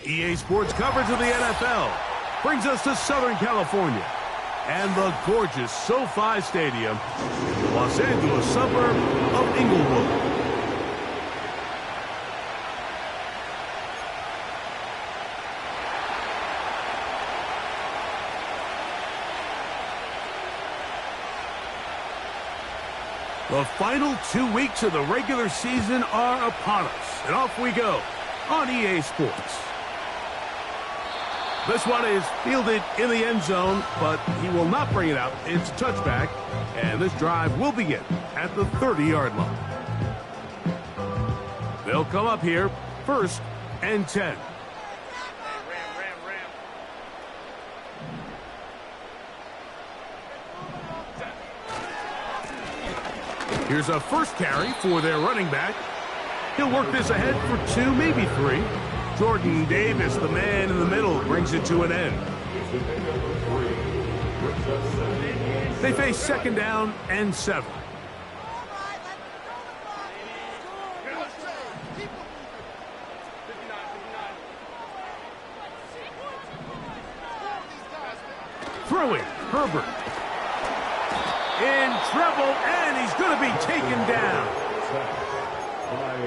EA Sports coverage of the NFL brings us to Southern California and the gorgeous SoFi Stadium in the Los Angeles suburb of Inglewood. The final 2 weeks of the regular season are upon us, and off we go on EA Sports. This one is fielded in the end zone, but he will not bring it out. It's a touchback, and this drive will begin at the 30-yard line. They'll come up here, 1st and 10. Here's a first carry for their running back. He'll work this ahead for 2, maybe 3. Jordan Davis, the man in the middle, brings it to an end. They face 2nd down and 7. Throwing, Herbert. In trouble, and he's going to be taken down.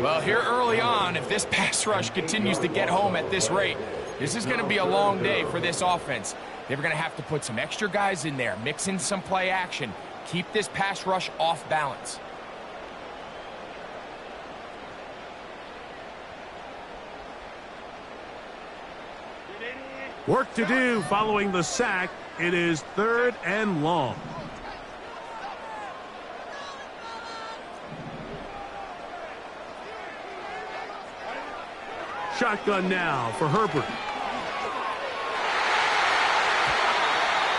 Well, here early on, if this pass rush continues to get home at this rate, this is going to be a long day for this offense. They're going to have to put some extra guys in there, mix in some play action, keep this pass rush off balance. Work to do following the sack. It is 3rd and long. Shotgun now for Herbert.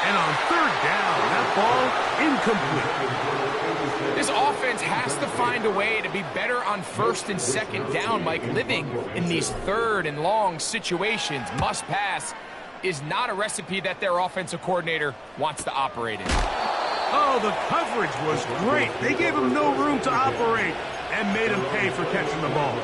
And on 3rd down, that ball incomplete. This offense has to find a way to be better on 1st and 2nd down, Mike. Living in these 3rd and long situations, must pass, is not a recipe that their offensive coordinator wants to operate in. Oh, the coverage was great. They gave him no room to operate and made him pay for catching the ball.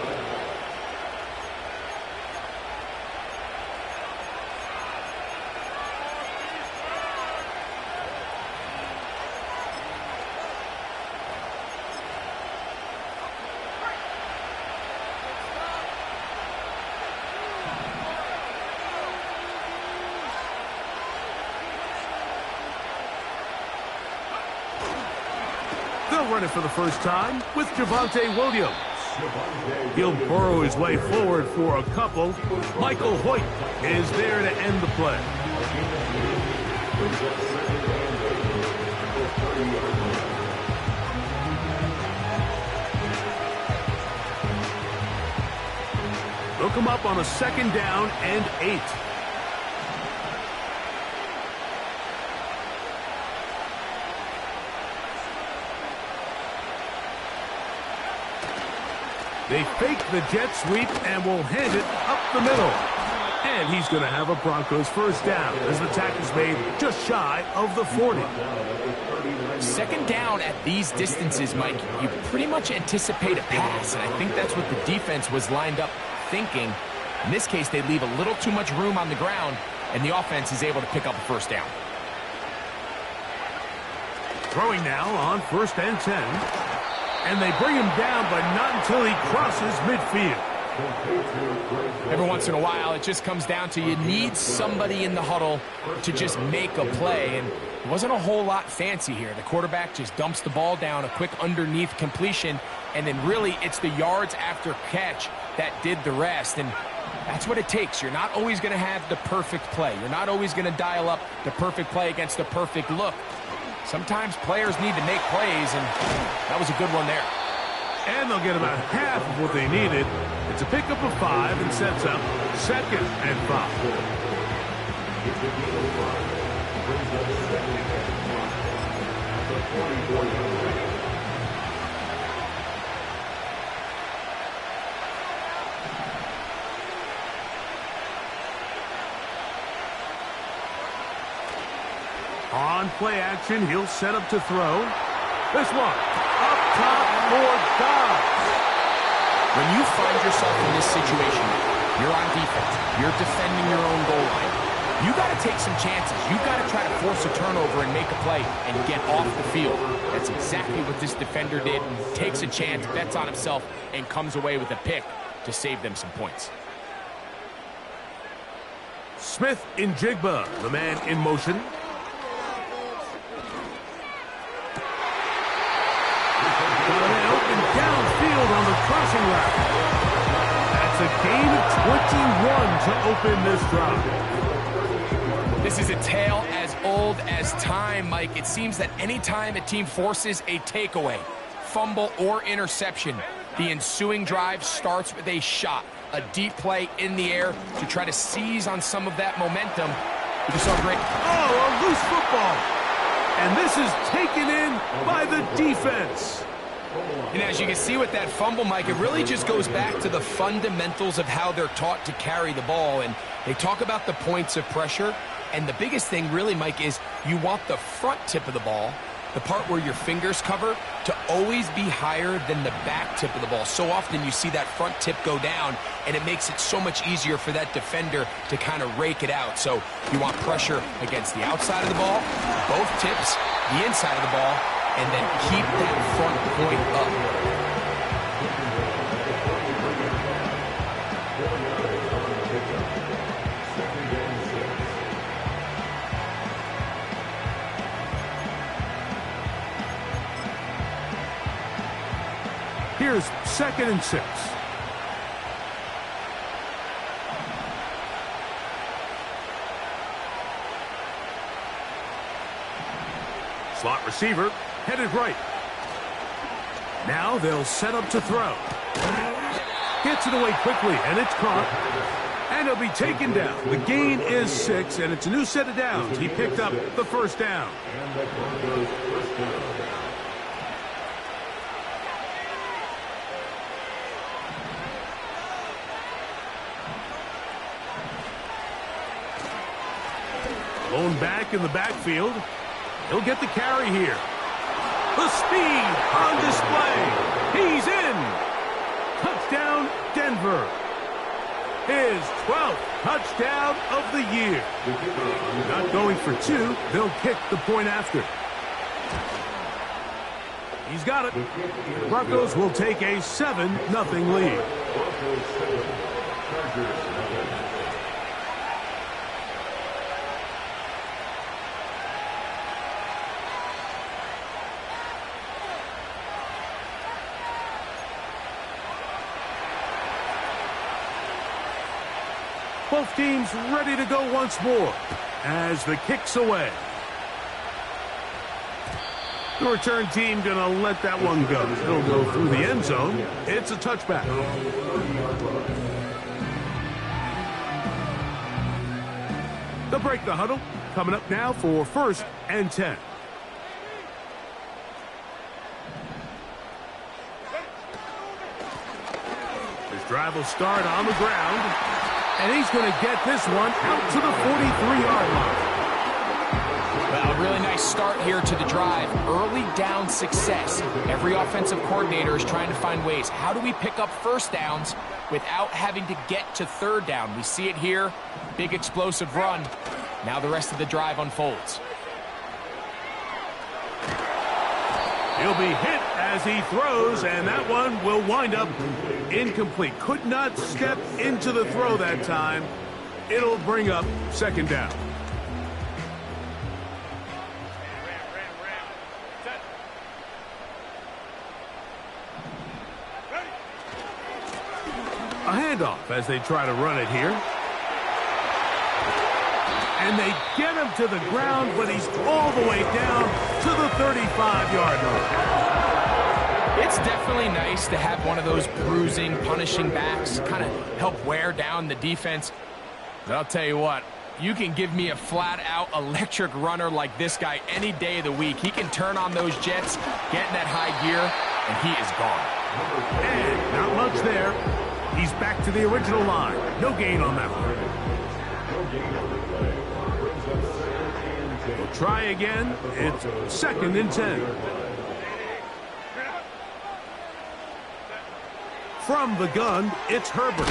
Run it for the first time with Javonte Williams. He'll burrow his way forward for a couple. Michael Hoyt is there to end the play. They'll come up on a 2nd down and 8. They fake the jet sweep and will hand it up the middle. And he's going to have a Broncos 1st down as the tackle's made just shy of the 40. 2nd down at these distances, Mike, you pretty much anticipate a pass, and I think that's what the defense was lined up thinking. In this case, they leave a little too much room on the ground, and the offense is able to pick up a 1st down. Throwing now on 1st and 10. And they bring him down, but not until he crosses midfield. Every once in a while, it just comes down to you need somebody in the huddle to just make a play. And it wasn't a whole lot fancy here. The quarterback just dumps the ball down, a quick underneath completion, and then really it's the yards after catch that did the rest. And that's what it takes. You're not always going to have the perfect play. You're not always going to dial up the perfect play against the perfect look. Sometimes players need to make plays, and that was a good one there. And they'll get about half of what they needed. It's a pickup of 5 and sets up 2nd and 5. On play action, he'll set up to throw. This one, up top for Dobbs. When you find yourself in this situation, You're on defense. You're defending your own goal line. You got to take some chances. You got to try to force a turnover and make a play and get off the field. That's exactly what this defender did. Takes a chance, bets on himself, and comes away with a pick to save them some points. Smith in Jigba, the man in motion. Got an open downfield on the crossing route. That's a gain of 21 to open this drive. This is a tale as old as time, Mike. It seems that anytime a team forces a takeaway, fumble, or interception, the ensuing drive starts with a shot, a deep play in the air to try to seize on some of that momentum. We saw great. Oh, a loose football. And this is taken in by the defense. And as you can see with that fumble, Mike, it really just goes back to the fundamentals of how they're taught to carry the ball. And they talk about the points of pressure. And the biggest thing really, Mike, is you want the front tip of the ball, the part where your fingers cover, to always be higher than the back tip of the ball. So often you see that front tip go down, and it makes it so much easier for that defender to kind of rake it out. So you want pressure against the outside of the ball, both tips, the inside of the ball, and then keep that front point up. Here's 2nd and 6. Slot receiver headed right. Now they'll set up to throw. Gets it away quickly, and it's caught. And he'll be taken down. The gain is 6, and it's a new set of downs. He picked up the first down. Blown back in the backfield. He'll get the carry here. The speed on display. He's in. Touchdown, Denver. His 12th touchdown of the year. Not going for 2. They'll kick the point after. He's got it. The Broncos will take a 7-0 lead. Both teams ready to go once more as the kick's away. The return team going to let that one go. It'll go through the end zone. It's a touchback. They'll break the huddle. Coming up now for 1st and 10. His drive will start on the ground. And he's going to get this one out to the 43-yard line. Well, a really nice start here to the drive. Early down success. Every offensive coordinator is trying to find ways. How do we pick up first downs without having to get to third down? We see it here. Big explosive run. Now the rest of the drive unfolds. He'll be hit as he throws, and that one will wind up incomplete. Could not step into the throw that time. It'll bring up 2nd down. A handoff as they try to run it here. And they get him to the ground, but he's all the way down to the 35-yard line. It's definitely nice to have one of those bruising, punishing backs kind of help wear down the defense. But I'll tell you what, you can give me a flat-out electric runner like this guy any day of the week. He can turn on those jets, get in that high gear, and he is gone. And not much there. He's back to the original line. No gain on that one. We'll try again. It's 2nd and 10. From the gun, it's Herbert.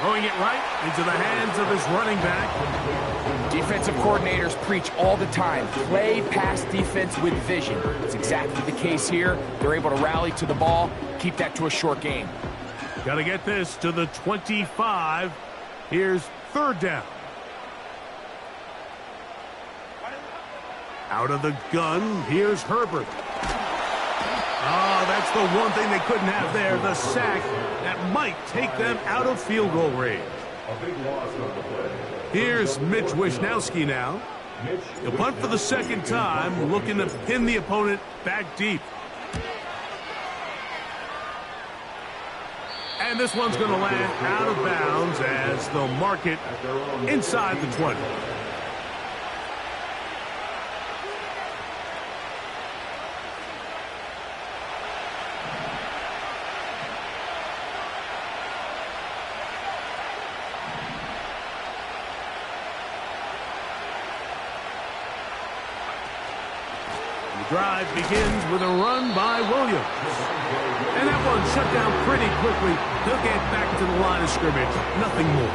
Throwing it right into the hands of his running back. Defensive coordinators preach all the time, play pass defense with vision. It's exactly the case here. They're able to rally to the ball, keep that to a short game. Got to get this to the 25. Here's third down. Out of the gun, here's Herbert. Oh, that's the one thing they couldn't have there, the sack that might take them out of field goal range. Here's Mitch Wishnowski now. He'll punt for the second time, looking to pin the opponent back deep. And this one's going to land out of bounds as they'll mark it inside the 20. Drive begins with a run by Williams. And that one shut down pretty quickly. He'll get back to the line of scrimmage. Nothing more.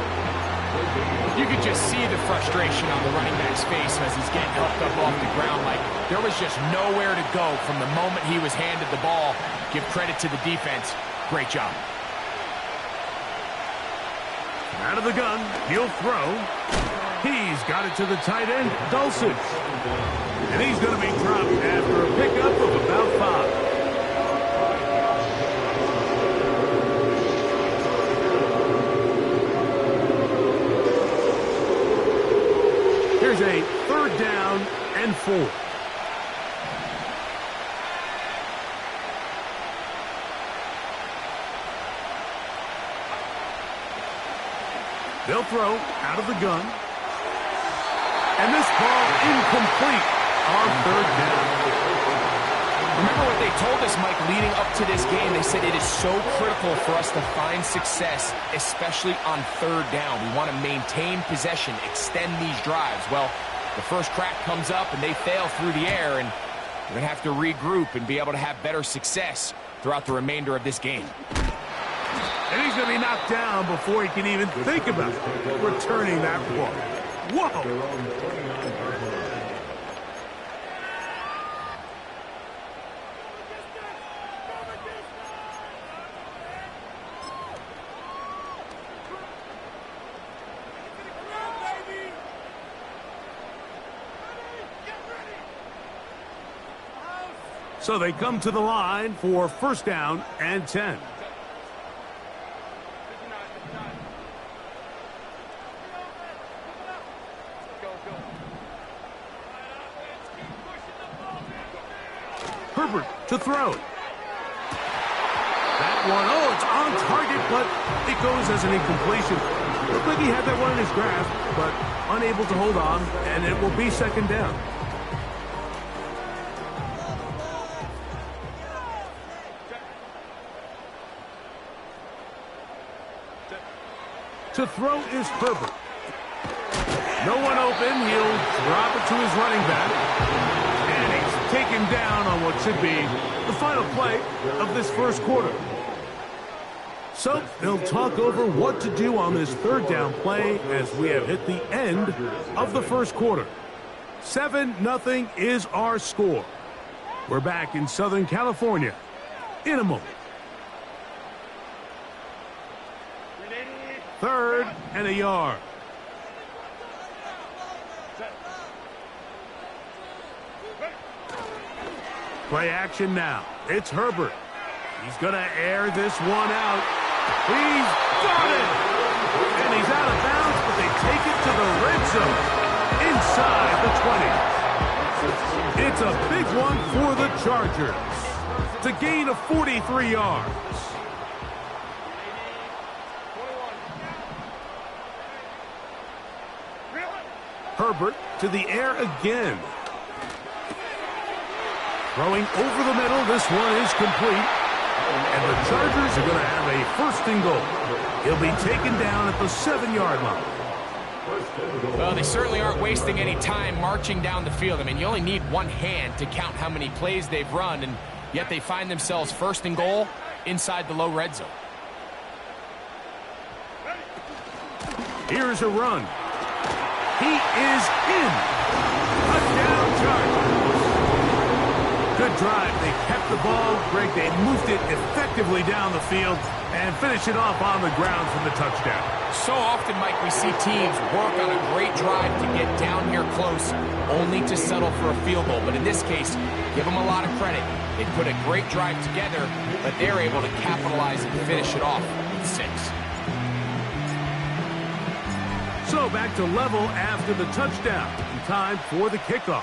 You could just see the frustration on the running back's face as he's getting helped up off the ground. Like there was just nowhere to go from the moment he was handed the ball. Give credit to the defense. Great job. Out of the gun, he'll throw. He's got it to the tight end, Dulcich. And he's going to be dropped after a pickup of about 5. Here's a third down and 4. They'll throw out of the gun. And this ball incomplete on third down. Remember what they told us, Mike, leading up to this game. They said it is so critical for us to find success, especially on third down. We want to maintain possession, extend these drives. Well, the first crack comes up and they fail through the air, and we're going to have to regroup and be able to have better success throughout the remainder of this game. And he's going to be knocked down before he can even think about returning that ball. Whoa! So they come to the line for first down and 10. Herbert to throw. That one, oh, it's on target, but it goes as an incompletion. Looked like he had that one in his grasp, but unable to hold on, and it will be second down. To throw is Herbert. No one open. He'll drop it to his running back. And he's taken down on what should be the final play of this first quarter. So they'll talk over what to do on this third down play as we have hit the end of the first quarter. 7-0 is our score. We're back in Southern California in a moment. Third and a yard. Play action now. It's Herbert. He's going to air this one out. He's got it! And he's out of bounds, but they take it to the red zone. Inside the 20. It's a big one for the Chargers. It's a gain of 43 yards. Herbert to the air again. Throwing over the middle, this one is complete. And the Chargers are going to have a first and goal. He'll be taken down at the 7-yard line. Well, they certainly aren't wasting any time marching down the field. I mean, you only need one hand to count how many plays they've run, and yet they find themselves first and goal inside the low red zone. Here's a run. He is in. Touchdown Chargers. Good drive. They kept the ball. Greg, they moved it effectively down the field and finished it off on the ground for the touchdown. So often, Mike, we see teams work on a great drive to get down here close, only to settle for a field goal. But in this case, give them a lot of credit. They put a great drive together, but they're able to capitalize and finish it off with 6. So back to level after the touchdown. In time for the kickoff.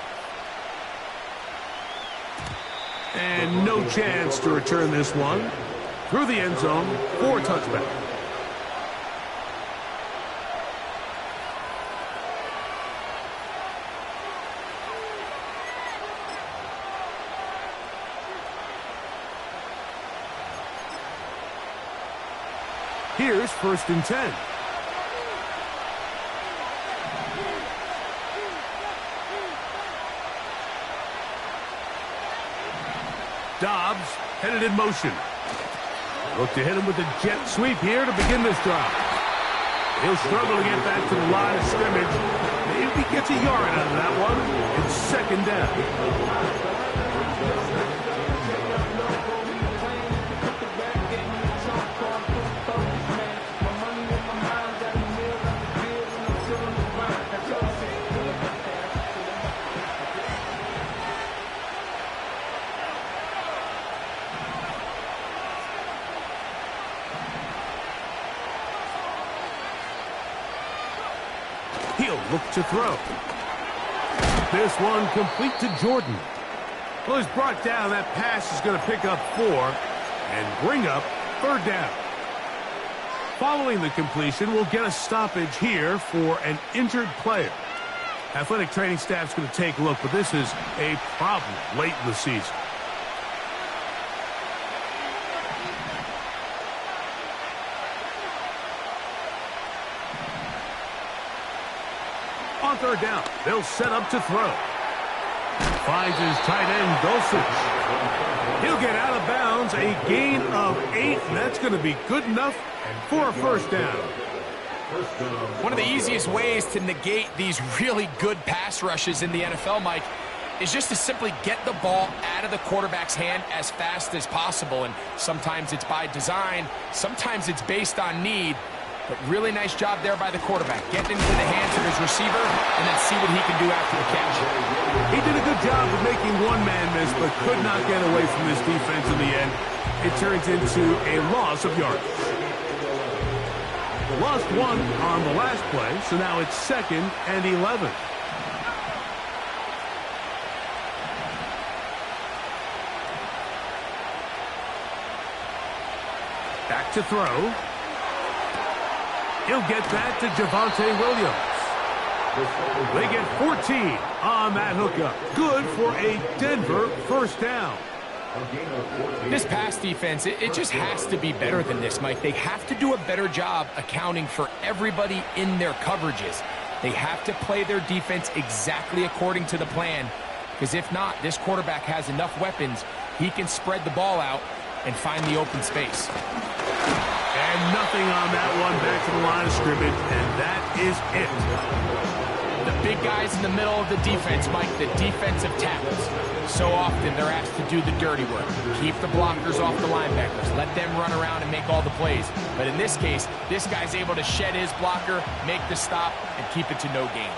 And no chance to return this one. Through the end zone for a touchback. Here's 1st and 10. Dobbs headed in motion. Look to hit him with a jet sweep here to begin this drive. He'll struggle to get back to the line of scrimmage. Maybe he gets a yard out of that one. It's 2nd down. He'll look to throw. This one complete to Jordan. Well, he's brought down. That pass is going to pick up 4 and bring up 3rd down. Following the completion, we'll get a stoppage here for an injured player. Athletic training staff's going to take a look, but this is a problem late in the season. On 3rd down, they'll set up to throw. Finds his tight end, Dulcich. He'll get out of bounds, a gain of 8, and that's going to be good enough for a 1st down. One of the easiest ways to negate these really good pass rushes in the NFL, Mike, is just to simply get the ball out of the quarterback's hand as fast as possible. And sometimes it's by design, sometimes it's based on need. But really nice job there by the quarterback, getting into the hands of his receiver and then see what he can do after the catch. He did a good job of making one man miss, but could not get away from this defense in the end. It turns into a loss of yardage. Lost 1 on the last play, so now it's 2nd and 11. Back to throw. He'll get that to Javonte Williams. They get 14 on that hookup. Good for a Denver 1st down. This pass defense, it just has to be better than this, Mike. They have to do a better job accounting for everybody in their coverages. They have to play their defense exactly according to the plan, because if not, this quarterback has enough weapons. He can spread the ball out and find the open space. And nothing on that one, back to the line of scrimmage, and that is it. The big guys in the middle of the defense, Mike, the defensive tackles. So often they're asked to do the dirty work. Keep the blockers off the linebackers. Let them run around and make all the plays. But in this case, this guy's able to shed his blocker, make the stop, and keep it to no gain.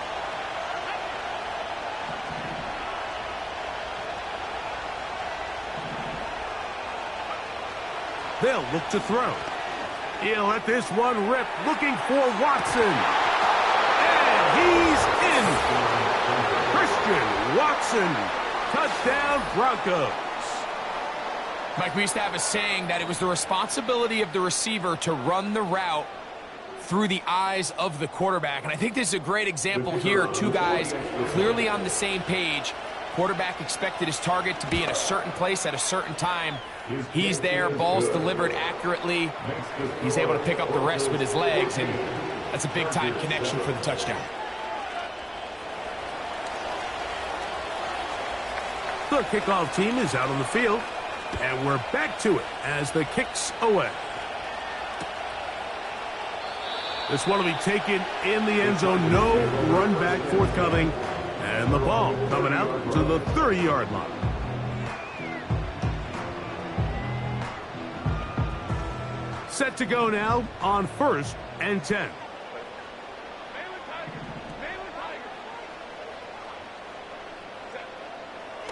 They'll look to throw. He'll let this one rip, looking for Watson. And he's in. Christian Watson. Touchdown, Broncos. Mike, we used to have a saying that it was the responsibility of the receiver to run the route through the eyes of the quarterback. And I think this is a great example here. 2 guys clearly on the same page. Quarterback expected his target to be in a certain place at a certain time. He's there, ball's delivered accurately. He's able to pick up the rest with his legs, and that's a big-time connection for the touchdown. The kickoff team is out on the field, and we're back to it as the kick's away. This one will be taken in the end zone. No run back forthcoming. And the ball coming out to the 30-yard line. Set to go now on 1st and 10.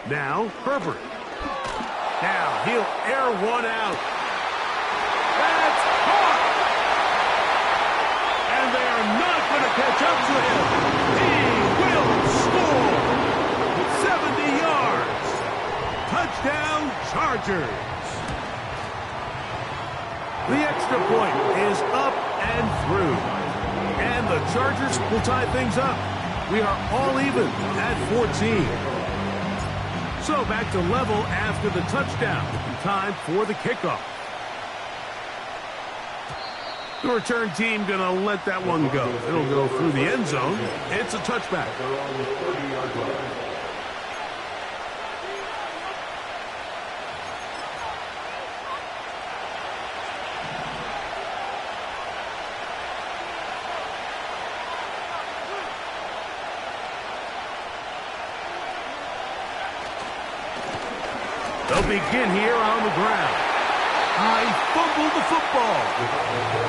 Now Herbert. Now he'll air one out. That's caught. And they are not going to catch up to him. He will score. 70 yards. Touchdown, Chargers. The extra point is up and through. And the Chargers will tie things up. We are all even at 14. So back to level after the touchdown. Time for the kickoff. The return team going to let that one go. It'll go through the end zone. It's a touchback. They'll begin here on the ground. I fumbled the football.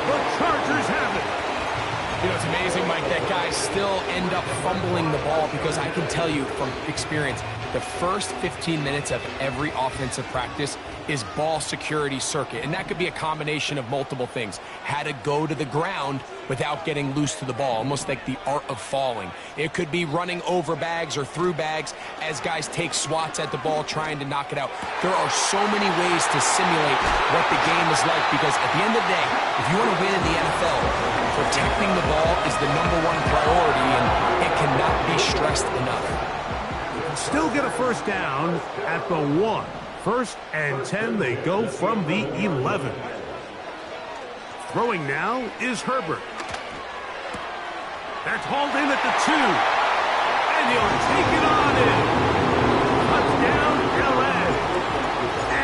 The Chargers have it. You know, it's amazing, Mike, that guys still end up fumbling the ball because I can tell you from experience, the first 15 minutes of every offensive practice is ball security circuit. And that could be a combination of multiple things. How to go to the ground without getting loose to the ball, almost like the art of falling. It could be running over bags or through bags as guys take swats at the ball trying to knock it out. There are so many ways to simulate what the game is like because at the end of the day, if you want to win in the NFL, protecting the ball is the #1 priority, and it cannot be stressed enough. Still get a first down at the 1. 1st and 10, they go from the 11. Throwing now is Herbert. That's hauled in at the 2. And he'll take it on in. Touchdown, LA.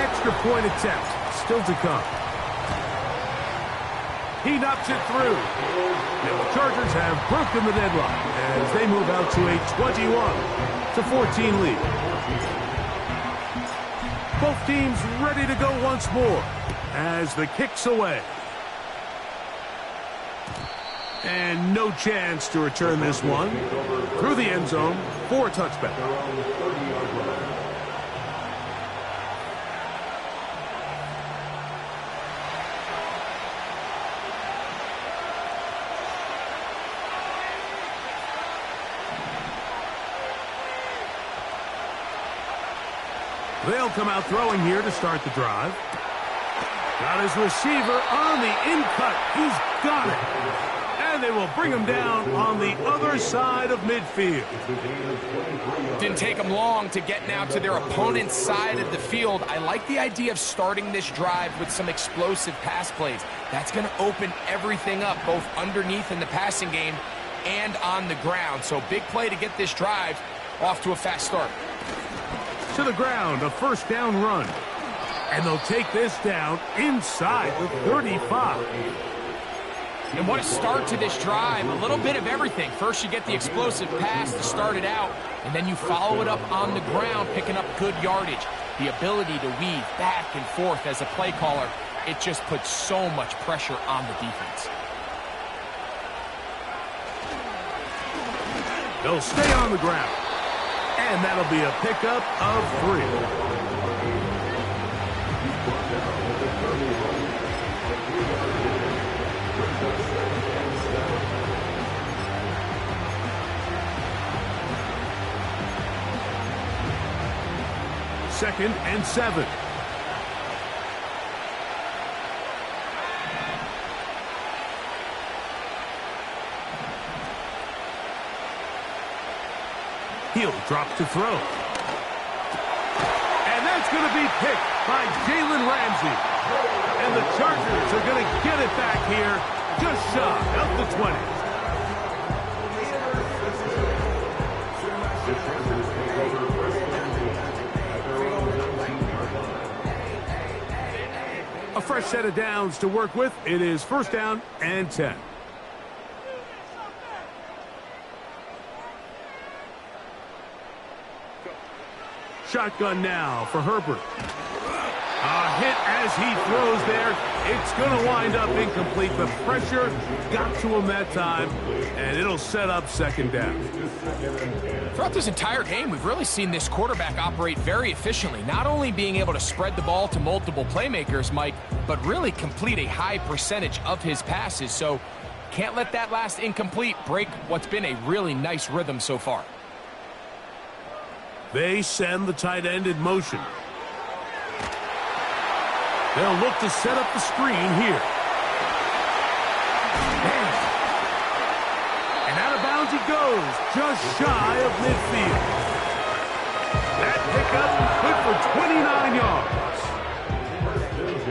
Extra point attempt still to come. He knocks it through. And the Chargers have broken the deadlock as they move out to a 21-14 lead. Both teams ready to go once more as the kick's away. And no chance to return this one through the end zone for a touchback. They'll come out throwing here to start the drive. Got his receiver on the in-cut. He's got it. And they will bring him down on the other side of midfield. Didn't take them long to get now to their opponent's side of the field. I like the idea of starting this drive with some explosive pass plays. That's going to open everything up, both underneath in the passing game and on the ground. So big play to get this drive off to a fast start. To the ground, a first down run. And they'll take this down inside the 35. And what a start to this drive. A little bit of everything. First you get the explosive pass to start it out, and then you follow it up on the ground, picking up good yardage. The ability to weave back and forth as a play caller, it just puts so much pressure on the defense. They'll stay on the ground. And that'll be a pickup of 3. Second and 7. He'll drop to throw. And that's going to be picked by Jalen Ramsey. And the Chargers are going to get it back here just shy of the 20. A fresh set of downs to work with. It is first down and 10. Shotgun now for Herbert. A hit as he throws there. It's going to wind up incomplete. The pressure got to him that time, and it'll set up second down. Throughout this entire game, we've really seen this quarterback operate very efficiently, not only being able to spread the ball to multiple playmakers, Mike, but really complete a high percentage of his passes. So can't let that last incomplete break what's been a really nice rhythm so far. They send the tight end in motion. They'll look to set up the screen here. And out of bounds he goes, just shy of midfield. That pickup good for 29 yards.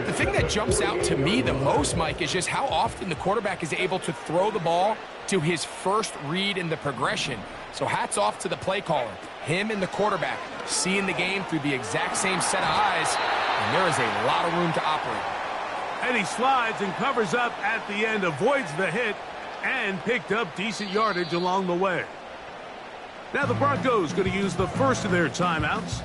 The thing that jumps out to me the most, Mike, is just how often the quarterback is able to throw the ball to his first read in the progression. So hats off to the play caller. Him and the quarterback seeing the game through the exact same set of eyes, and there is a lot of room to operate. And he slides and covers up at the end, avoids the hit, and picked up decent yardage along the way. Now the Broncos going to use the first of their timeouts.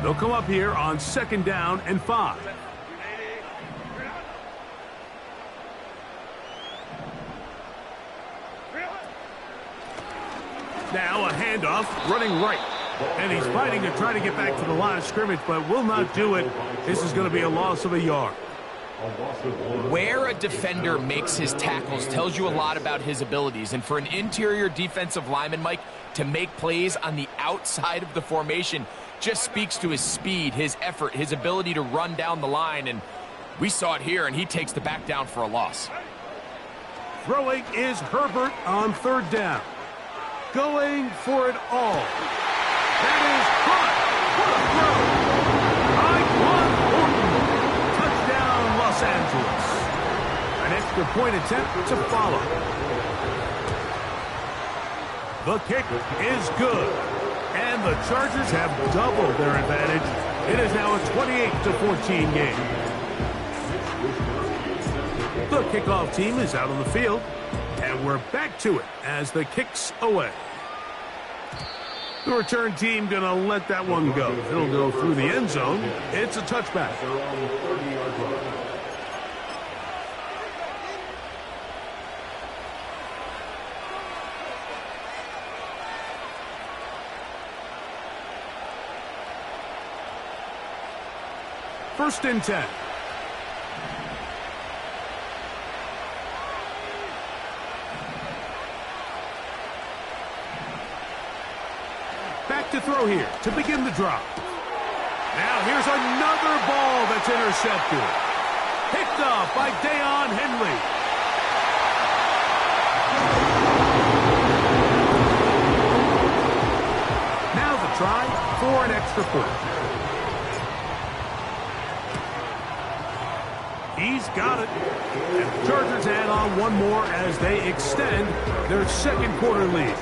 They'll come up here on 2nd down and 5. Now a handoff, running right. And he's fighting to try to get back to the line of scrimmage, but will not do it. This is going to be a loss of a yard. Where a defender makes his tackles tells you a lot about his abilities. And for an interior defensive lineman, Mike, to make plays on the outside of the formation just speaks to his speed, his effort, his ability to run down the line. And we saw it here, and he takes the back down for a loss. Throwing is Herbert on 3rd down. Going for it all. That is caught. What a throw. Tyquan Thornton. Touchdown, Los Angeles. An extra point attempt to follow. The kick is good. And the Chargers have doubled their advantage. It is now a 28-14 game. The kickoff team is out on the field. And we're back to it as the kick's away. The return team going to let that one go. It'll go through the end zone. It's a touchback. First and 10. Back to throw here to begin the drop. Now here's another ball that's intercepted. Picked up by Deion Henley. Now the try for an extra point. He's got it. And the Chargers add on one more as they extend their 2nd quarter lead.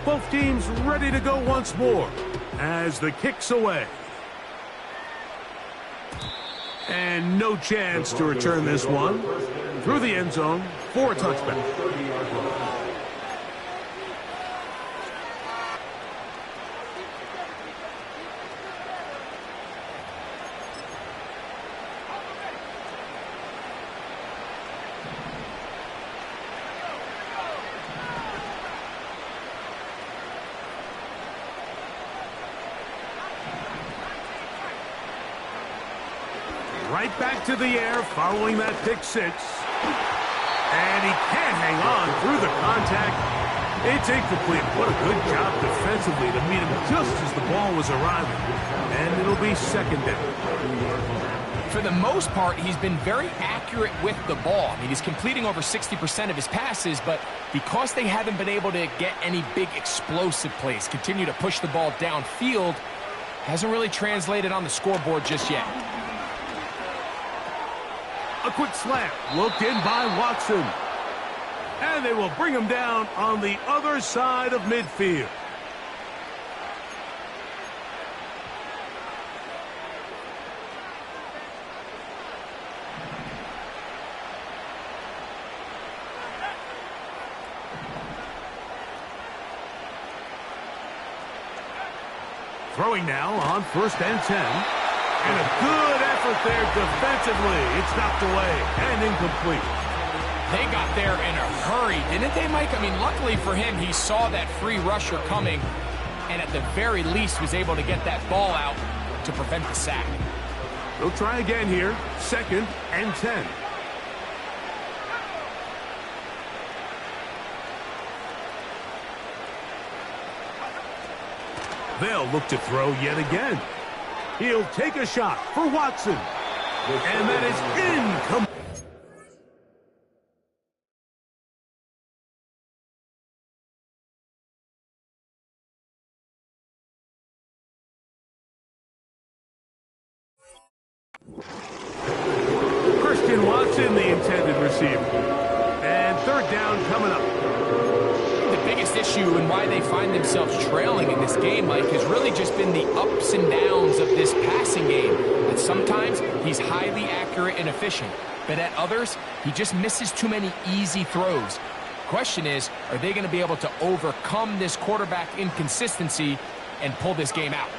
Both teams ready to go once more as the kick's away. And no chance to return this one through the end zone for a touchback. Right back to the air following that pick 6. And he can't hang on through the contact. It's incomplete. What a good job defensively to meet him just as the ball was arriving. And it'll be 2nd down. For the most part, he's been very accurate with the ball. I mean, he's completing over 60% of his passes, but because they haven't been able to get any big explosive plays, continue to push the ball downfield, hasn't really translated on the scoreboard just yet. A quick slant, looked in by Watson. And they will bring him down on the other side of midfield. Throwing now on 1st and 10. And a good effort there defensively. It's knocked away and incomplete. They got there in a hurry, didn't they, Mike? I mean, luckily for him, he saw that free rusher coming and at the very least was able to get that ball out to prevent the sack. They'll try again here. 2nd and 10. They'll look to throw yet again. He'll take a shot for Watson. And that is incomplete. Watson, the intended receiver. And 3rd down coming up. The biggest issue and why they find themselves trailing in this game, Mike, has really just been the ups and downs of this passing game. And sometimes he's highly accurate and efficient, but at others, he just misses too many easy throws. Question is, are they going to be able to overcome this quarterback inconsistency and pull this game out?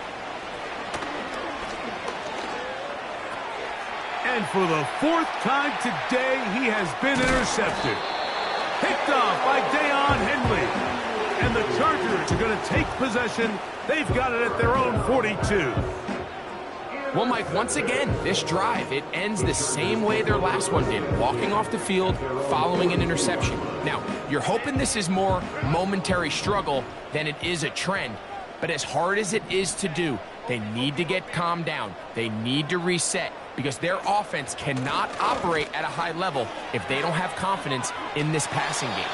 And for the 4th time today, he has been intercepted. Picked off by Deion Henley. And the Chargers are going to take possession. They've got it at their own 42. Well, Mike, once again, this drive, it ends the same way their last one did, walking off the field, following an interception. Now, you're hoping this is more momentary struggle than it is a trend, but as hard as it is to do, they need to get calmed down. They need to reset because their offense cannot operate at a high level if they don't have confidence in this passing game.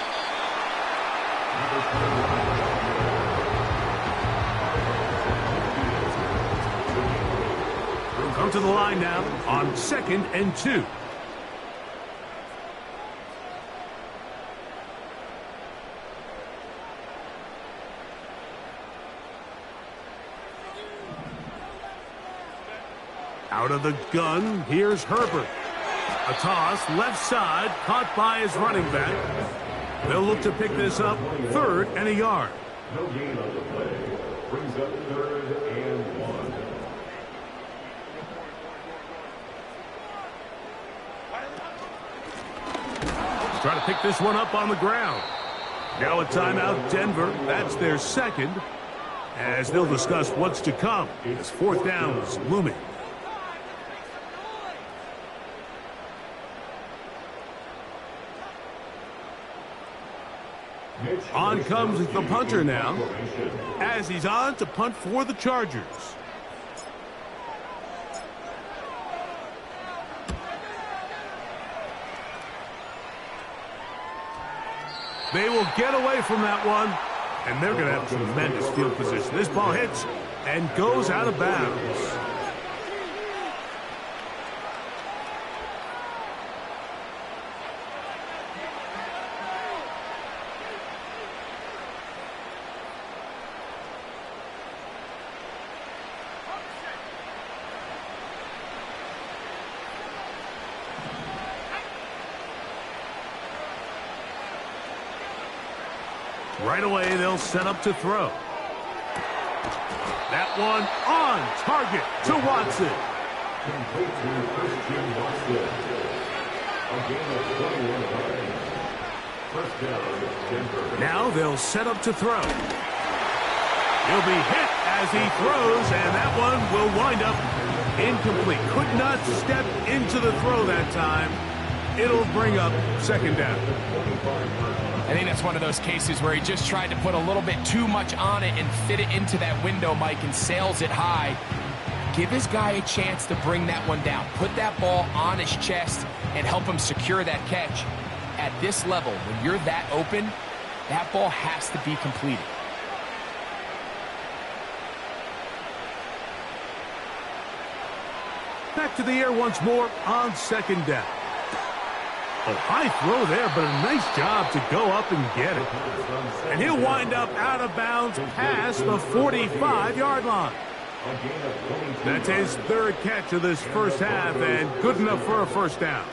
Come to the line now on 2nd and 2. Out of the gun, here's Herbert. A toss, left side, caught by his running back. They'll look to pick this up, 3rd and a yard. No gain on the play. Brings up 3rd and 1. Try to pick this one up on the ground. Now a timeout, Denver. That's their 2nd. As they'll discuss what's to come as 4th down is looming. On comes the punter now, as he's on to punt for the Chargers. They will get away from that one, and they're going to have tremendous field position. This ball hits and goes out of bounds. Right away, they'll set up to throw. That one on target to Watson. Complete to Christian Watson. A gain of 21 yards. 1st down, Denver. Now they'll set up to throw. He'll be hit as he throws, and that one will wind up incomplete. Could not step into the throw that time. It'll bring up 2nd down. I think that's one of those cases where he just tried to put a little bit too much on it and fit it into that window, Mike, and sails it high. Give his guy a chance to bring that one down. Put that ball on his chest and help him secure that catch. At this level, when you're that open, that ball has to be completed. Back to the air once more on 2nd down. A high throw there, but a nice job to go up and get it. And he'll wind up out of bounds past the 45-yard line. That's his 3rd catch of this 1st half, and good enough for a 1st down.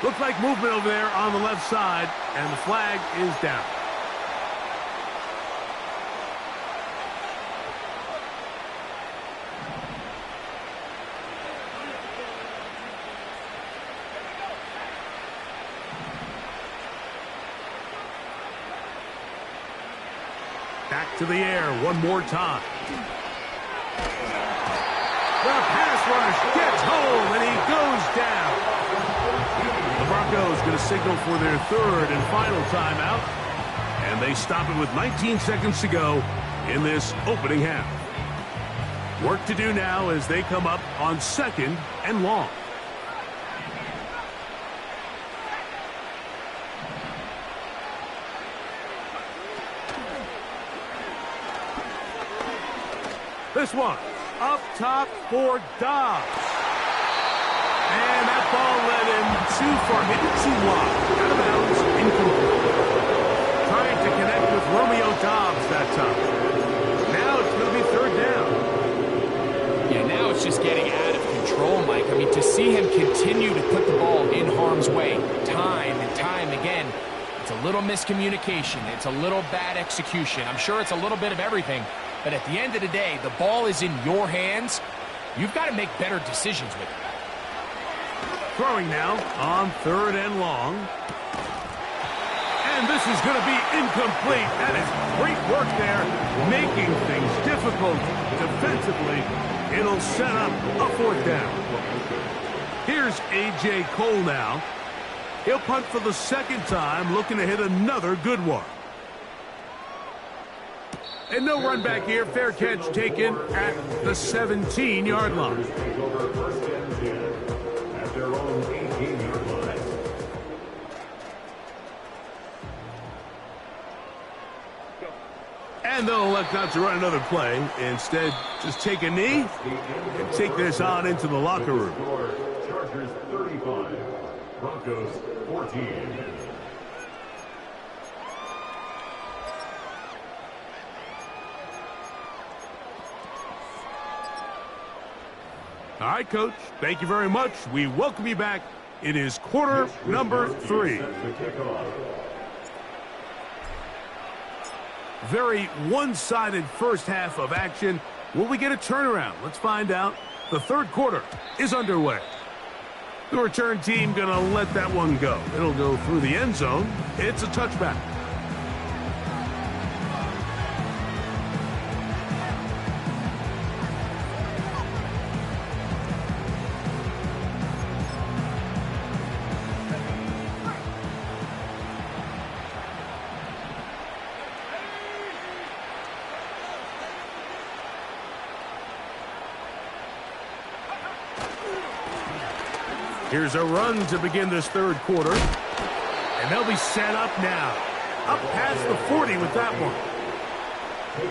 Looks like movement over there on the left side, and the flag is down. Back to the air one more time. The pass rush gets home, and he goes down. The Broncos going to signal for their third and final timeout, and they stop it with 19 seconds to go in this opening half. Work to do now as they come up on 2nd and long. This one up top for Dobbs. And that ball led him too far, maybe too wide. Out of bounds, incomplete. Trying to connect with Romeo Dobbs that time. Now it's going to be 3rd down. Yeah, now it's just getting out of control, Mike. I mean, to see him continue to put the ball in harm's way time and time again, it's a little miscommunication. It's a little bad execution. I'm sure it's a little bit of everything. But at the end of the day, the ball is in your hands. You've got to make better decisions with it. Throwing now on 3rd and long. And this is going to be incomplete. That is great work there, making things difficult defensively. It'll set up a 4th down. Here's A.J. Cole now. He'll punt for the 2nd time, looking to hit another good one. And no run back here. Fair catch taken at the 17-yard line. At their own 18-yard line. And they'll elect not to run another play. Instead, just take a knee and take this on into the locker room. Chargers 35, Broncos 14. All right, Coach, thank you very much. We welcome you back. It is quarter number 3. Very one-sided first half of action. Will we get a turnaround? Let's find out. The 3rd quarter is underway. The return team going to let that one go. It'll go through the end zone. It's a touchback. Here's a run to begin this 3rd quarter. And they'll be set up now. Up past the 40 with that one.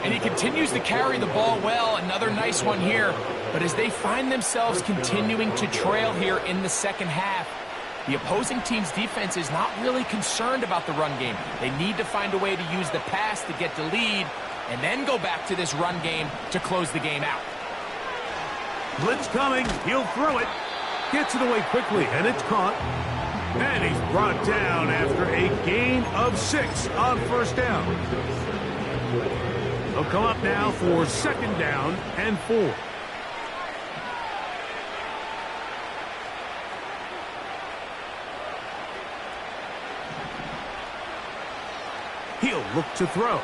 And he continues to carry the ball well. Another nice one here. But as they find themselves continuing to trail here in the 2nd half, the opposing team's defense is not really concerned about the run game. They need to find a way to use the pass to get the lead and then go back to this run game to close the game out. Blitz coming. He'll throw it. Gets it away quickly, and it's caught. And he's brought down after a gain of 6 on 1st down. They'll come up now for 2nd down and 4. He'll look to throw.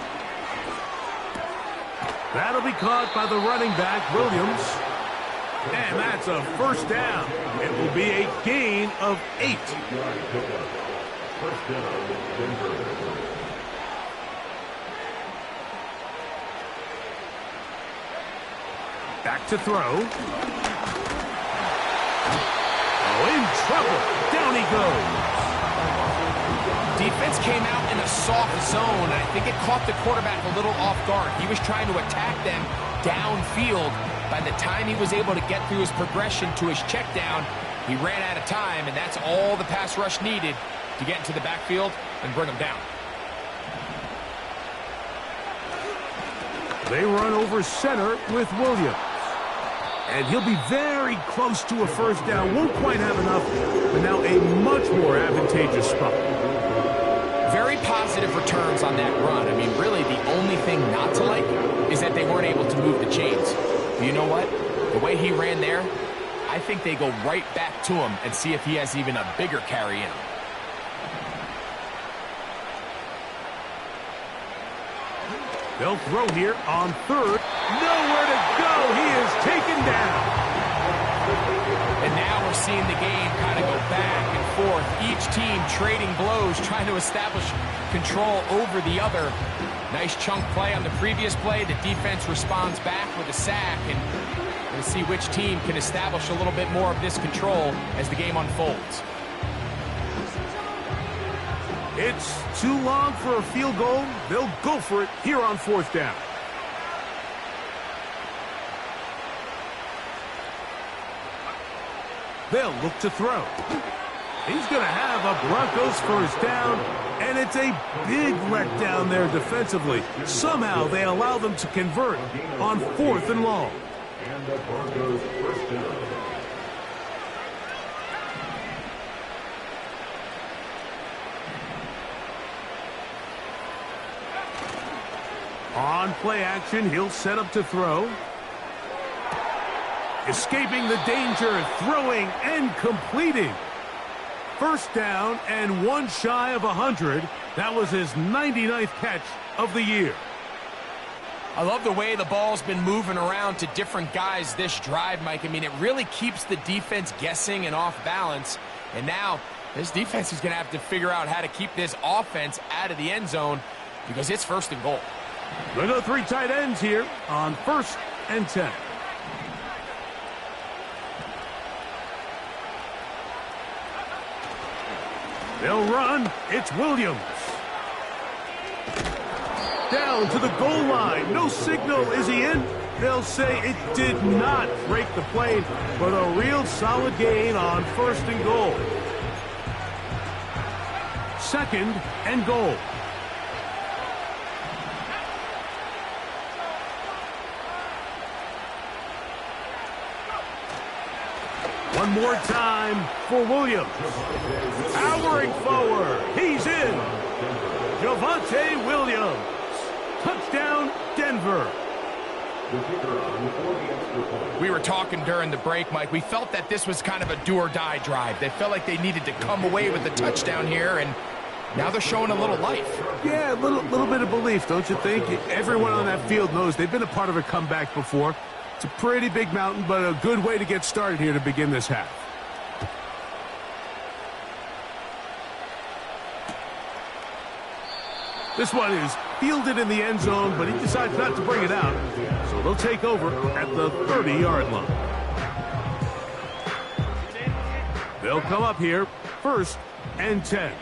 That'll be caught by the running back, Williams. And that's a 1st down. It will be a gain of 8. First down, Denver. Back to throw. Oh, in trouble. Down he goes. Defense came out in a soft zone, and I think it caught the quarterback a little off guard. He was trying to attack them downfield. By the time he was able to get through his progression to his check down, he ran out of time, and that's all the pass rush needed to get into the backfield and bring him down. They run over center with Williams. And he'll be very close to a first down. Won't quite have enough, but now a much more advantageous spot. Very positive returns on that run. I mean, really, the only thing not to like is that they weren't able to move the chains. But you know what? The way he ran there, I think they go right back to him and see if he has even a bigger carry in him. They'll throw here on third. Nowhere to go. He is taken down. And now we're seeing the game kind of go back and forth. Each team trading blows, trying to establish control over the other. Nice chunk play on the previous play. The defense responds back with a sack. And we'll see which team can establish a little bit more of this control as the game unfolds. It's too long for a field goal. They'll go for it here on fourth down. They'll look to throw. He's going to have a Broncos first down, and it's a big letdown there defensively. Somehow they allow them to convert on fourth and long. And the Broncos first down. On play action, he'll set up to throw. Escaping the danger, throwing and completing. First down and one shy of 100. That was his 99th catch of the year. I love the way the ball's been moving around to different guys this drive, Mike. I mean, it really keeps the defense guessing and off balance. And now this defense is going to have to figure out how to keep this offense out of the end zone because it's first and goal. They'll go three tight ends here on first and 10. They'll run. It's Williams. Down to the goal line. No signal. Is he in? They'll say it did not break the plane, but a real solid gain on first and goal. Second and goal. One more time for Williams. Powering forward. He's in. w17 Williams. Touchdown, Denver. We were talking during the break, Mike. We felt that this was kind of a do-or-die drive. They felt like they needed to come away with the touchdown here, and now they're showing a little life. Yeah, a little bit of belief, don't you think? Everyone on that field knows they've been a part of a comeback before. It's a pretty big mountain, but a good way to get started here to begin this half. This one is fielded in the end zone, but he decides not to bring it out. So they'll take over at the 30-yard line. They'll come up here, first and 10.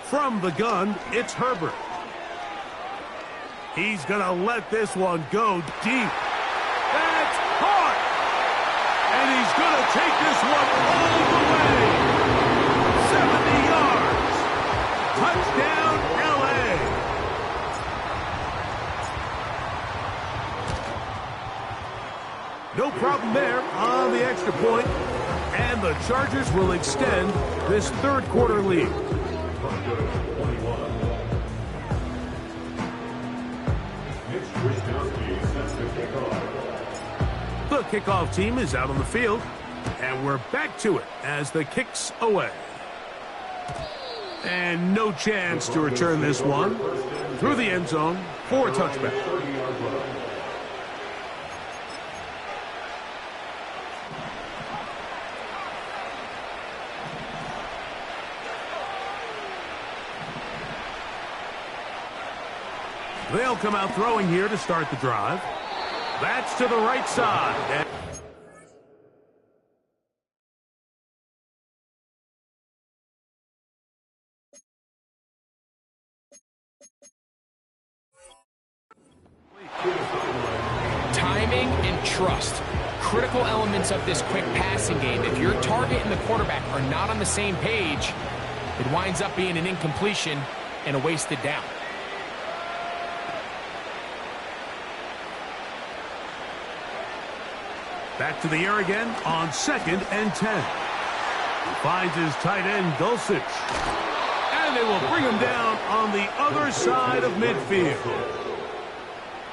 From the gun, it's Herbert. He's going to let this one go deep. That's caught! And he's going to take this one all the way. 70 yards. Touchdown, L.A. No problem there on the extra point. And the Chargers will extend this third quarter lead. The kickoff team is out on the field, and we're back to it as the kick's away. And no chance to return this one through the end zone for a touchback. They'll come out throwing here to start the drive. That's to the right side. Timing and trust. Critical elements of this quick passing game. If your target and the quarterback are not on the same page, it winds up being an incompletion and a wasted down. Back to the air again on 2nd and 10. He finds his tight end, Dulcich. And they will bring him down on the other side of midfield.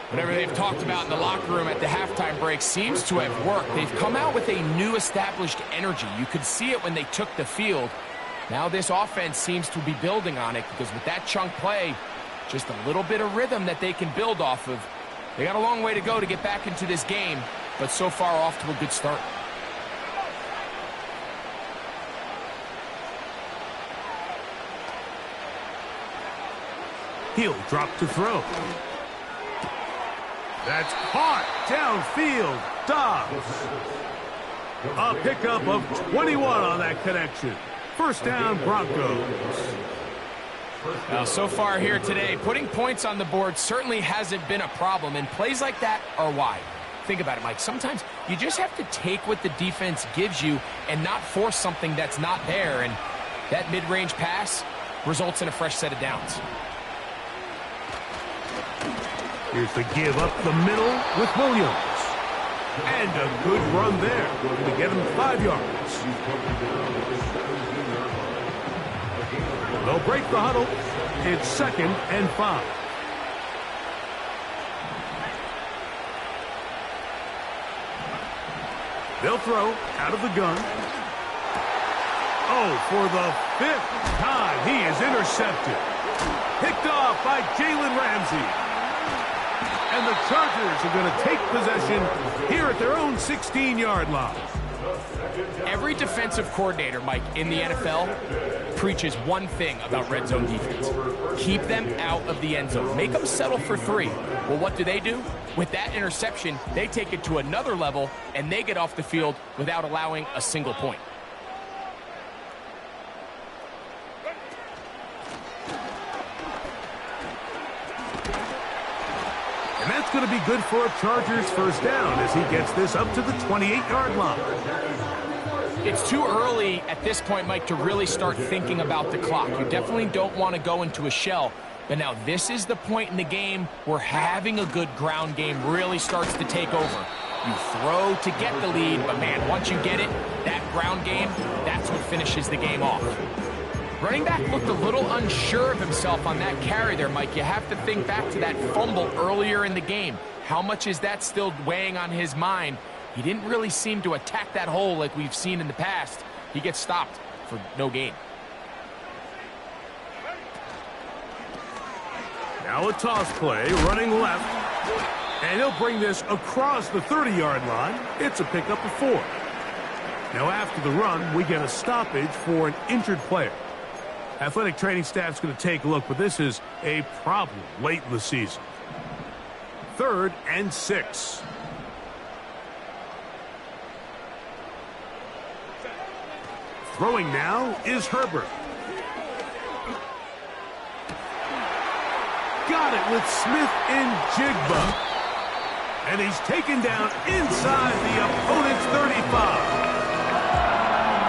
Whatever they've talked about in the locker room at the halftime break seems to have worked. They've come out with a new established energy. You could see it when they took the field. Now this offense seems to be building on it because with that chunk play, just a little bit of rhythm that they can build off of. They got a long way to go to get back into this game, but so far off to a good start. He'll drop to throw. That's caught downfield. Dobbs. A pickup of 21 on that connection. First down, Broncos. Now, so far here today, putting points on the board certainly hasn't been a problem, and plays like that are why. Think about it, Mike. Sometimes you just have to take what the defense gives you and not force something that's not there, and that mid-range pass results in a fresh set of downs. Here's the give up the middle with Williams. And a good run there to get him 5 yards. They'll break the huddle. It's 2nd and 5. They'll throw out of the gun. Oh, for the 5th time, he is intercepted. Picked off by Jalen Ramsey. And the Chargers are going to take possession here at their own 16-yard line. Every defensive coordinator, Mike, in the NFL preaches one thing about red zone defense. Keep them out of the end zone. Make them settle for 3. Well, what do? With that interception, they take it to another level, and they get off the field without allowing a single point. And that's going to be good for a Chargers first down as he gets this up to the 28-yard line. It's too early at this point, Mike, to really start thinking about the clock. You definitely don't want to go into a shell. But now this is the point in the game where having a good ground game really starts to take over. You throw to get the lead, but man, once you get it, that ground game, that's what finishes the game off. Running back looked a little unsure of himself on that carry there, Mike. You have to think back to that fumble earlier in the game. How much is that still weighing on his mind? He didn't really seem to attack that hole like we've seen in the past. He gets stopped for no gain. Now a toss play, running left. And he'll bring this across the 30-yard line. It's a pickup of 4. Now after the run, we get a stoppage for an injured player. Athletic training staff's going to take a look, but this is a problem late in the season. 3rd and 6. Throwing now is Herbert. Got it with Smith and Jigba. And he's taken down inside the opponent's 35.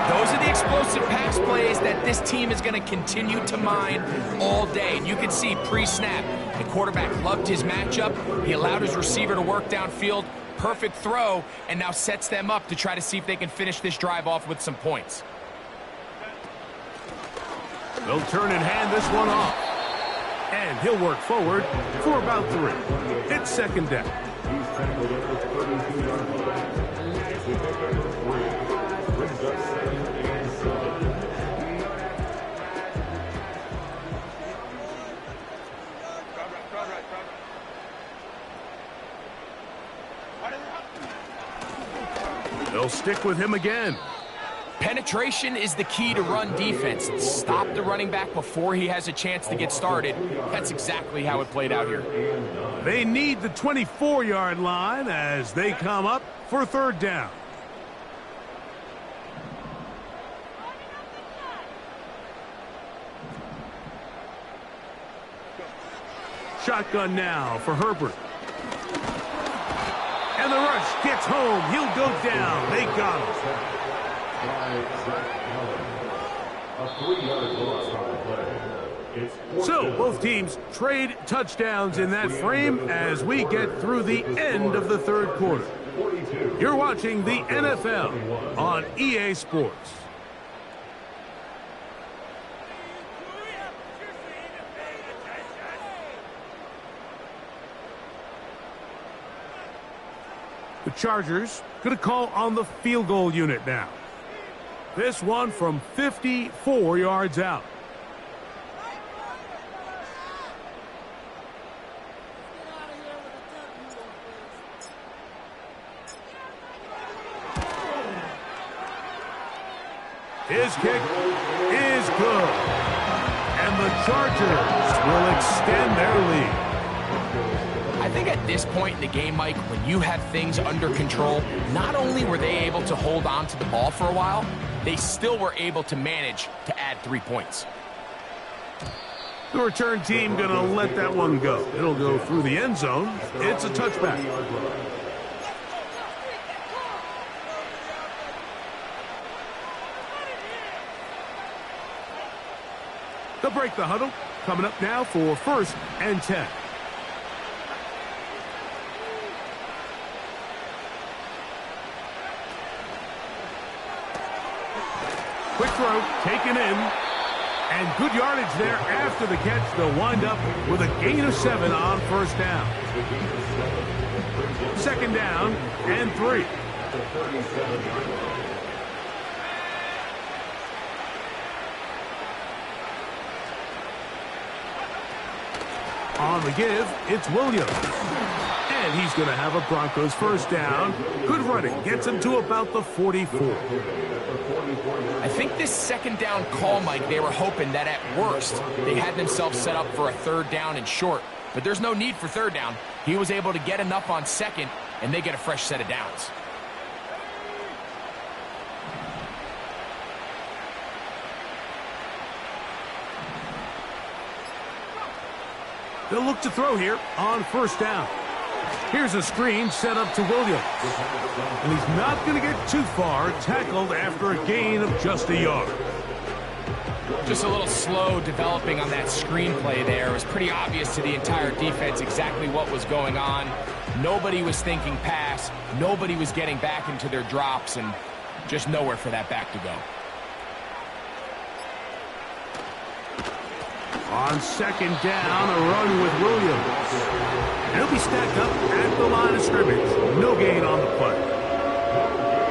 Those are the explosive pass plays that this team is going to continue to mine all day. And you can see pre-snap, the quarterback loved his matchup. He allowed his receiver to work downfield. Perfect throw, and now sets them up to try to see if they can finish this drive off with some points. They'll turn and hand this one off. And he'll work forward for about 3. It's 2nd down. They'll stick with him again. Penetration is the key to run defense. Stop the running back before he has a chance to get started. That's exactly how it played out here. They need the 24-yard line as they come up for 3rd down. Shotgun now for Herbert. And the rush gets home. He'll go down. They got him. So both teams trade touchdowns in that frame as we get through the end of the 3rd quarter. 42. You're watching the NFL on EA Sports. The Chargers going to call on the field goal unit now. This one from 54 yards out. His kick is good. And the Chargers will extend their lead. I think at this point in the game, Mike, when you have things under control, not only were they able to hold on to the ball for a while, they still were able to manage to add 3 points. The return team going to let that one go. It'll go through the end zone. It's a touchback. They'll break the huddle. Coming up now for 1st and 10. Quick throw, taken in, and good yardage there after the catch. They'll wind up with a gain of 7 on 1st down. 2nd down and 3. On the give, it's Williams. And he's going to have a Broncos 1st down. Good running, gets him to about the 44. I think this 2nd down call, Mike, they were hoping that at worst they had themselves set up for a 3rd down and short. But there's no need for 3rd down. He was able to get enough on 2nd, and they get a fresh set of downs. They'll look to throw here on 1st down. Here's a screen set up to Williams. And he's not going to get too far, tackled after a gain of just a yard. Just a little slow developing on that screen play there. It was pretty obvious to the entire defense exactly what was going on. Nobody was thinking pass. Nobody was getting back into their drops, and just nowhere for that back to go. On 2nd down, a run with Williams. He'll be stacked up at the line of scrimmage. No gain on the play.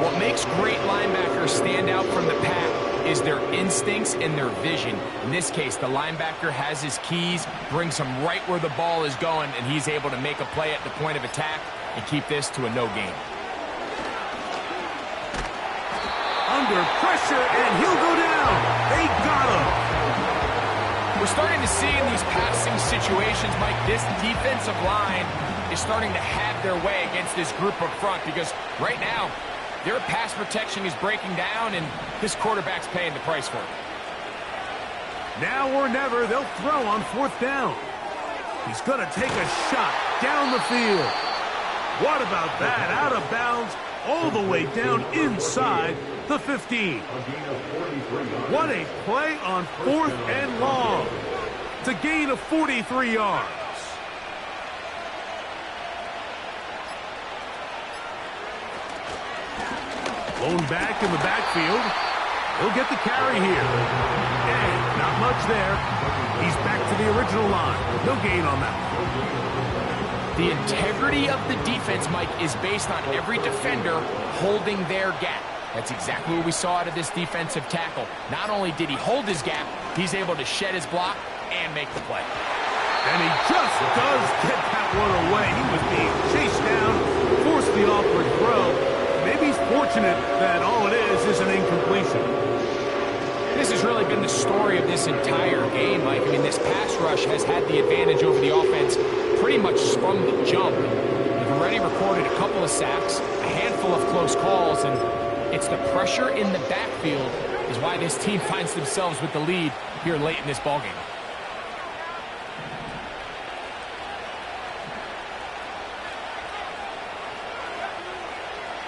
What makes great linebackers stand out from the pack is their instincts and their vision. In this case, the linebacker has his keys, brings him right where the ball is going, and he's able to make a play at the point of attack and keep this to a no gain. Under pressure, and he'll go down. They got him. We're starting to see in these passing situations, Mike, this defensive line is starting to have their way against this group up front because right now, their pass protection is breaking down and this quarterback's paying the price for it. Now or never, they'll throw on 4th down. He's going to take a shot down the field. What about that? Out of bounds, all the way down inside the 15. What a play on 4th and long. It's a gain of 43 yards. Blown back in the backfield. He'll get the carry here. And not much there. He's back to the original line. No gain on that one. The integrity of the defense, Mike, is based on every defender holding their gap. That's exactly what we saw out of this defensive tackle. Not only did he hold his gap, he's able to shed his block and make the play. And he just does get that one away. He was being chased down, forced the awkward throw. Maybe he's fortunate that all it is an incompletion. This has really been the story of this entire game, Mike. I mean, this pass rush has had the advantage over the offense pretty much from the jump. They've already recorded a couple of sacks, a handful of close calls, and it's the pressure in the backfield is why this team finds themselves with the lead here late in this ballgame.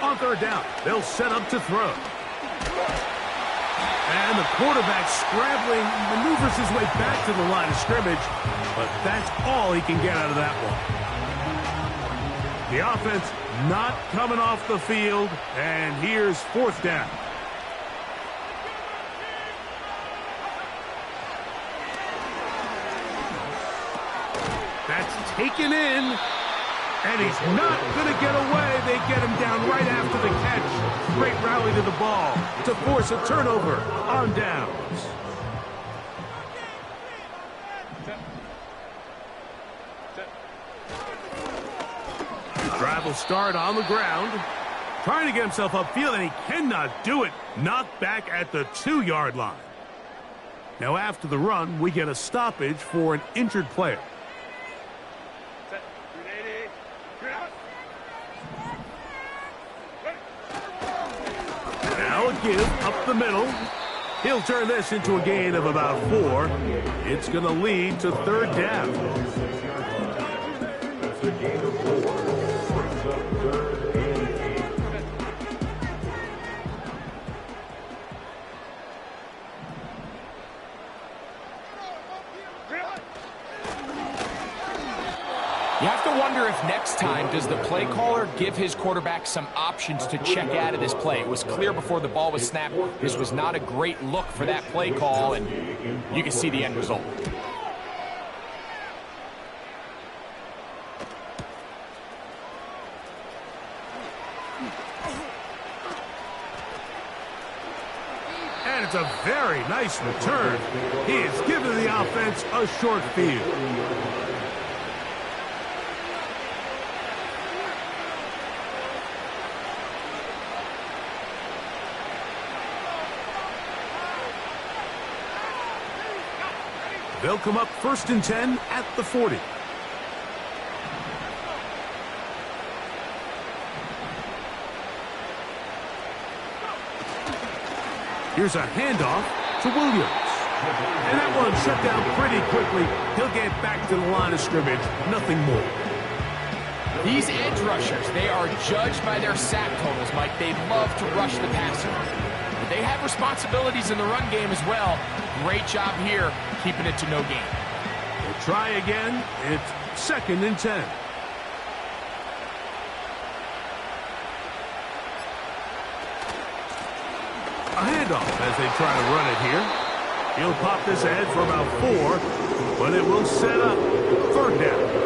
On 3rd down, they'll set up to throw. And the quarterback scrambling, maneuvers his way back to the line of scrimmage, but that's all he can get out of that one. The offense not coming off the field, and here's 4th down. That's taken in, and he's not going to get away. They get him down right after the catch. Great rally to the ball to force a turnover on downs. Drive will start on the ground. Trying to get himself upfield, and he cannot do it. Knocked back at the 2-yard line. Now after the run, we get a stoppage for an injured player. Now a give up the middle. He'll turn this into a gain of about 4. It's going to lead to 3rd down. That's a gain of 4. Brings up 3rd and 8. You have to wonder if next time does the play caller give his quarterback some options to check out of this play. It was clear before the ball was snapped. This was not a great look for that play call, and you can see the end result. And it's a very nice return. He is giving the offense a short field. They'll come up 1st and 10 at the 40. Here's a handoff to Williams. And that one shut down pretty quickly. He'll get back to the line of scrimmage. Nothing more. These edge rushers, they are judged by their sack totals, Mike. They love to rush the passer. But they have responsibilities in the run game as well. Great job here, keeping it to no gain. We'll try again. It's 2nd and 10. A handoff as they try to run it here. He'll pop this ahead for about 4, but it will set up 3rd down.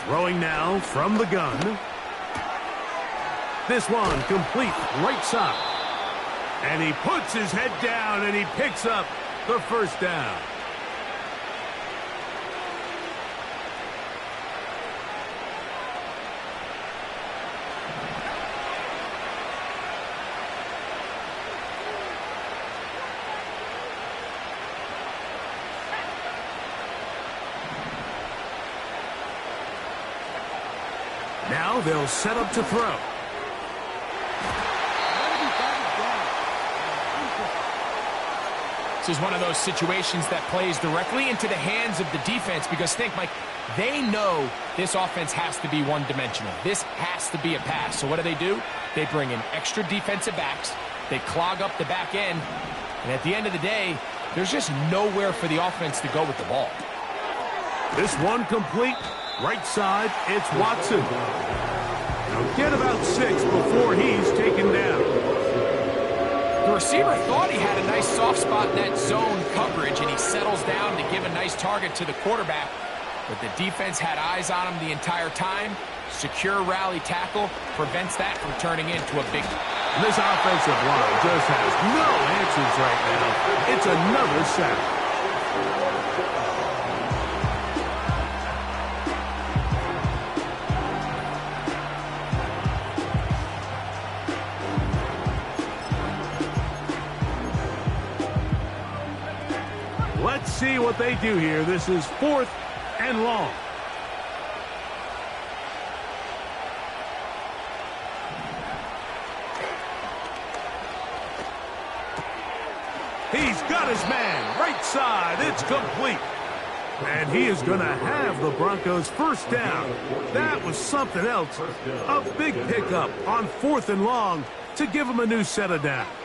Throwing now from the gun. This one complete right side. And he puts his head down and he picks up the 1st down. Now they'll set up to throw. This is one of those situations that plays directly into the hands of the defense because think, Mike, they know this offense has to be one-dimensional. This has to be a pass. So what do? They bring in extra defensive backs. They clog up the back end. And at the end of the day, there's just nowhere for the offense to go with the ball. This one complete. Right side, it's Watson. Now get about 6 before he's taken down. The receiver thought he had a nice soft spot in that zone coverage, and he settles down to give a nice target to the quarterback. But the defense had eyes on him the entire time. Secure rally tackle prevents that from turning into a big one. This offensive line just has no answers right now. It's another sack. Let's see what they do here. This is 4th and long. He's got his man. Right side. It's complete. And he is going to have the Broncos first down. That was something else. A big pickup on 4th and long to give him a new set of downs.